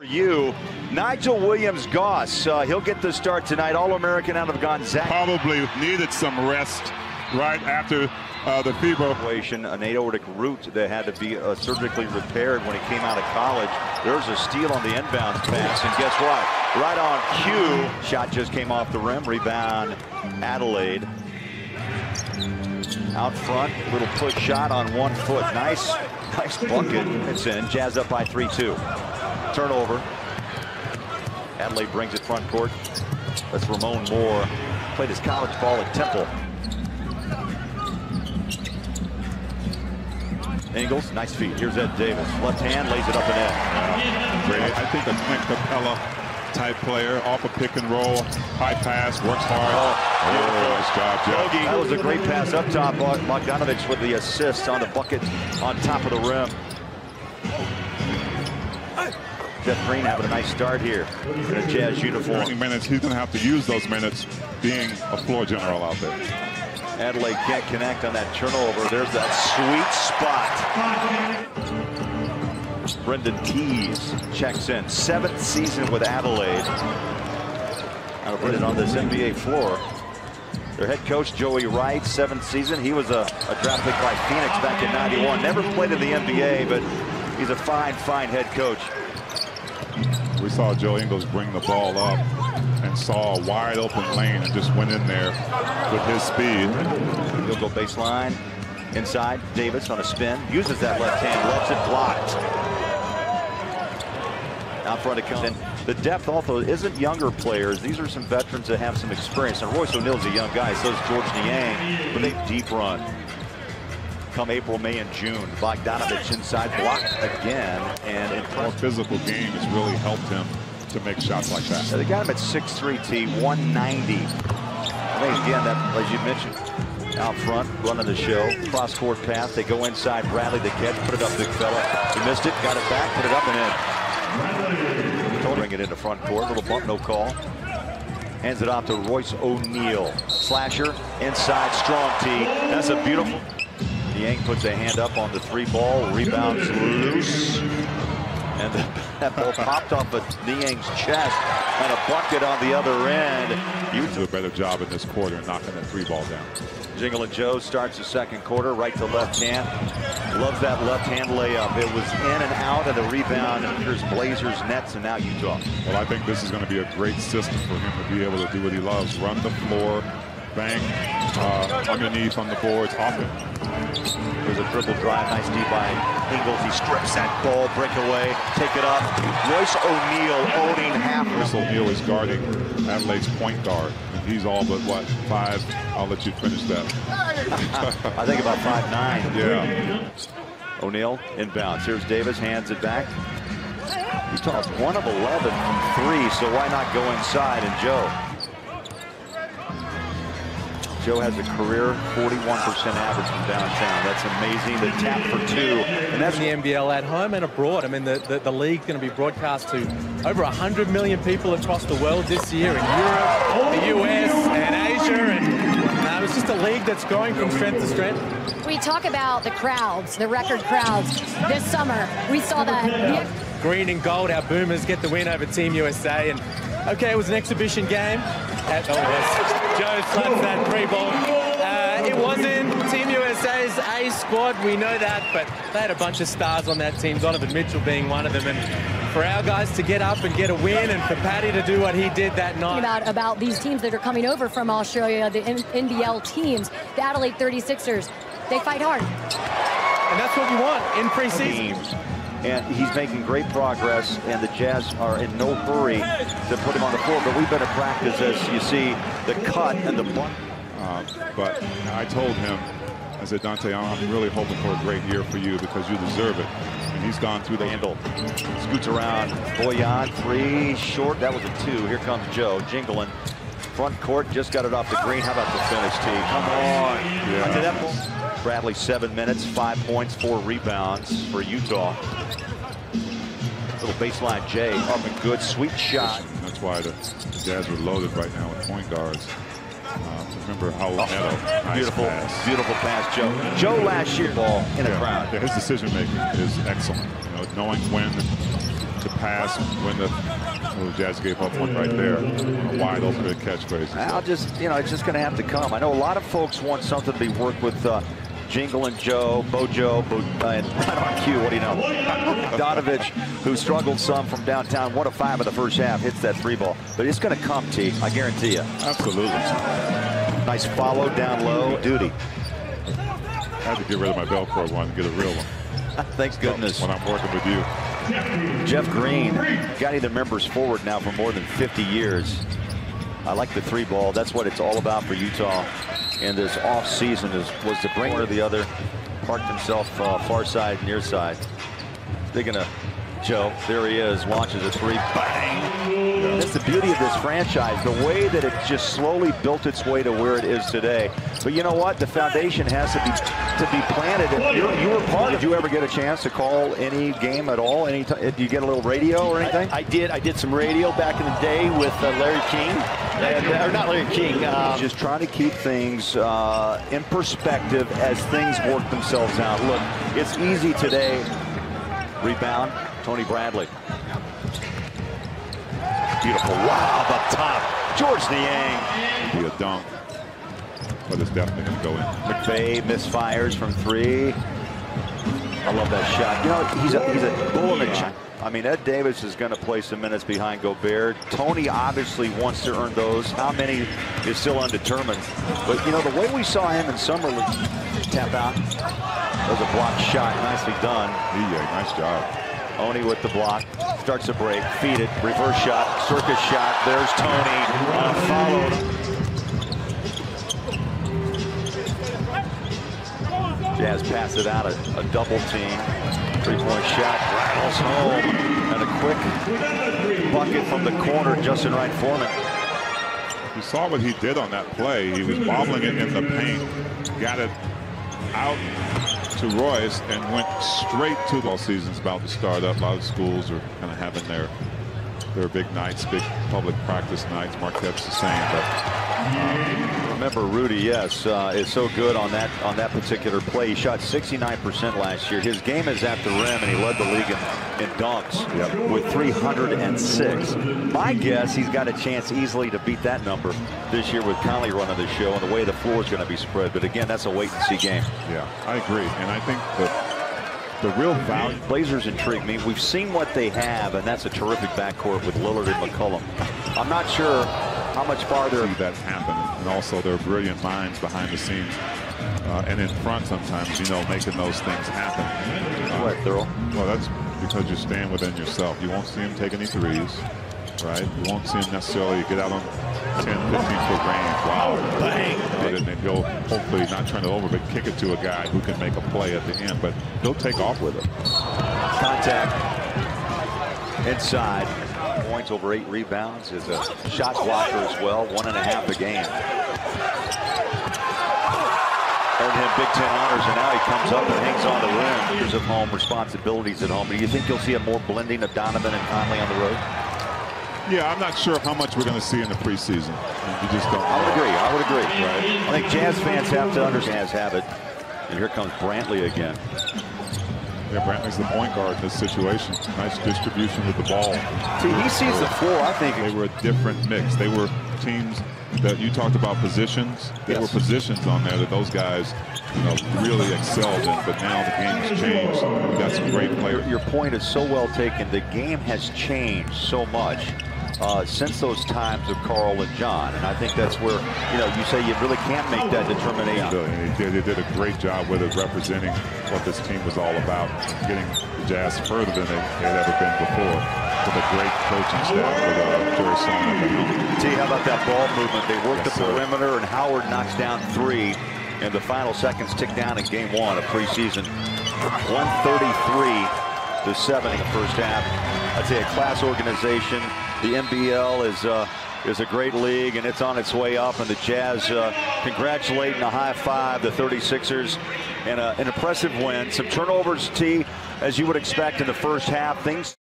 You, Nigel Williams-Goss, he'll get the start tonight, All-American out of Gonzaga. Probably needed some rest right after the fever. An aortic root that had to be surgically repaired when he came out of college. There's a steal on the inbounds pass, and guess what? Right on cue, shot just came off the rim, rebound Adelaide. Out front, little push shot on 1 foot. Nice bucket. It's in. Jazz up by 3-2. Turnover. Adelaide brings it front court. That's Ramon Moore. Played his college ball at Temple. Ingles, nice feet. Here's Ed Davis. Left hand, lays it up and in. Great. I think a Clint Capella type player, off a pick and roll, high pass, works hard. Nice job, Jeff. That was a great pass up top. Bogdanovich with the assist on the bucket on top of the rim. Jeff Green having a nice start here in a Jazz uniform. Minutes, he's going to have to use those minutes being a floor general out there. Adelaide can't connect on that turnover. There's that sweet spot. Brendan Tees checks in. 7th season with Adelaide. I'll put it on this NBA floor. Their head coach, Joey Wright, 7th season. He was a draft pick by Phoenix back in '91. Never played in the NBA, but he's a fine find head coach. We saw Joe Ingles bring the ball up and saw a wide open lane and just went in there with his speed. He'll go baseline. Inside, Davis on a spin. Uses that left hand, lets it blocked. Out front it comes in. The depth also isn't younger players. These are some veterans that have some experience. And Royce O'Neal's a young guy, so is George Niang, but they deep run. Come April, May, and June. Bogdanovich inside, blocked again. And in more physical game has really helped him to make shots like that. They got him at 6'3", T, 190. I think, again, that, as you mentioned, out front, running the show. Cross-court pass. They go inside. Bradley the catch. Put it up, big fella. He missed it. Got it back. Put it up and in. Told bring it into front court. Little bump, no call. Hands it off to Royce O'Neal. Slasher inside. Strong T. That's a beautiful. Niang puts a hand up on the 3 ball. Rebounds loose. And that ball popped off of Niang's chest. And a bucket on the other end. You do a better job in this quarter knocking that 3 ball down. Jingle and Joe starts the second quarter, right to left hand. Loves that left hand layup. It was in and out of the rebound. Here's Blazers, Nets, and now Utah. Well, I think this is going to be a great system for him to be able to do what he loves. Run the floor, bang underneath on the boards, often. There's a dribble drive, nice D by Ingles. He strips that ball, breakaway, take it up. Royce O'Neal owning half. Royce O'Neal is guarding Adelaide's point guard. And he's all but, what, 5? I'll let you finish that. I think about 5'9". Yeah. O'Neal inbounds. Here's Davis, hands it back. Utah's 1 of 11 from 3, so why not go inside? And Joe has a career 41% average from downtown. That's amazing. The tap for 2. And that's the NBL at home and abroad. I mean, the league's going to be broadcast to over 100 million people across the world this year in Europe, the US, and Asia. And it's just a league that's going from strength to strength. We talk about the crowds, the record crowds. This summer, we saw that. Green and gold, our Boomers get the win over Team USA. And okay, it was an exhibition game. Joe sluts that 3 ball. It wasn't Team USA's A squad, we know that, but they had a bunch of stars on that team, Donovan Mitchell being one of them. And for our guys to get up and get a win, and for Patty to do what he did that night. About these teams that are coming over from Australia, the NBL teams, the Adelaide 36ers, they fight hard. And that's what we want in preseason. And he's making great progress, and the Jazz are in no hurry to put him on the floor. But we better practice, as you see, the cut and the bump. But I told him, I said, Dante, I'm really hoping for a great year for you because you deserve it. And he's gone through the handle. Scoots around. Boyan, 3, short. That was a 2. Here comes Joe, jingling. Front court, just got it off the green. How about the finish, T? Come on. Yeah. Bradley, 7 minutes, 5 points, 4 rebounds for Utah. Little baseline J, up and good, sweet shot. That's why the Jazz are loaded right now with point guards. Remember how nice beautiful pass. Beautiful pass, Joe. Joe last year, ball in a crowd. Yeah, his decision making is excellent. You know, knowing when to pass when the Jazz gave up one right there. A wide open catch for his. I'll just, it's just going to have to come. I know a lot of folks want something to be worked with Jingle and Joe, Bojo, and right on cue, what do you know? Donovich, who struggled some from downtown, 1 of 5 in the first half, hits that 3 ball. But it's going to come, T, I guarantee you. Absolutely. Nice follow down low. Duty. I had to get rid of my Velcro one and get a real one. Thank goodness. When I'm working with you. Jeff Green, guy the members forward now for more than 50 years. I like the 3 ball. That's what it's all about for Utah in this off season was to bring one or the other. Parked himself far side, near side. Speaking of Joe, there he is, launches a 3, bang. That's the beauty of this franchise, the way that it just slowly built its way to where it is today. But you know what? The foundation has to be planted. And you were part. Did you ever get a chance to call any game at all? Did you get a little radio or anything? I did. I did some radio back in the day with Larry King, or not Larry King. Just trying to keep things in perspective as things work themselves out. Look, it's easy today. Rebound, Tony Bradley. Beautiful. Wow, the top. George Niang. Be a dunk, but it's definitely going to go in. McVay misfires from 3. I love that shot. He's a bull in a china. I mean, Ed Davis is going to play some minutes behind Gobert. Tony obviously wants to earn those. How many is still undetermined. But, the way we saw him in summer league tap out was a blocked shot. Nicely done. Yeah, nice job. Oni with the block. Starts to break. Feed it. Reverse shot. Circus shot. There's Tony. Followed. Jazz pass it out. A double team. 3-point shot. Rattles home. And a quick bucket from the corner. Justin Wright Foreman. You saw what he did on that play. He was bobbling it in the paint. Got it out to Royce and went straight to the season's about to start up. A lot of schools are kind of having their big nights, big public practice nights. Marquette's the same, but remember Rudy, yes, is so good on that particular play. He shot 69% last year. His game is at the rim, and he led the league in dunks with 306. My guess, he's got a chance easily to beat that number this year with Conley running the show and the way the floor is going to be spread. But again, that's a wait-and-see game. Yeah, I agree, and I think the real value. Blazers intrigue me. We've seen what they have, and that's a terrific backcourt with Lillard and McCollum. I'm not sure how much farther that happened, and also there are brilliant minds behind the scenes and in front sometimes, making those things happen. What, Thurl? Well, that's because you stand within yourself. You won't see him take any threes, right? You won't see him necessarily get out on 10, 15-foot range. Wow, bang! And then he'll hopefully not turn it over, but kick it to a guy who can make a play at the end. But he'll take off with it. Contact inside. Points over 8 rebounds. Is a shot blocker as well. 1.5 a game. Earned him Big Ten honors, and now he comes up and hangs on the rim. Years of home, responsibilities at home. Do you think you'll see a more blending of Donovan and Conley on the road? Yeah, I'm not sure how much we're going to see in the preseason. You just don't. I would agree. Right? I think Jazz fans have to understand Jazz have it. And here comes Brantley again. Yeah, Brantley's the point guard in this situation. Nice distribution with the ball. See, he sees the floor. I think they were a different mix. They were teams that you talked about positions. There were positions on there that those guys, really excelled in. But now the game's changed. We got some great players. Your point is so well taken. The game has changed so much since those times of Carl and John, and I think that's where you say you really can't make that determination. They did a great job with it, representing what this team was all about, getting the Jazz further than they had ever been before. With a great coaching staff with Jerry Sloan at the helm. See, how about that ball movement? They work the perimeter, and Howard knocks down 3, and the final seconds tick down in game 1 of preseason. 133 to 7 in the first half. I'd say a class organization. The NBL is a great league, and it's on its way up. And the Jazz congratulating a high five the 36ers, and an impressive win. Some turnovers, T, as you would expect in the first half. Things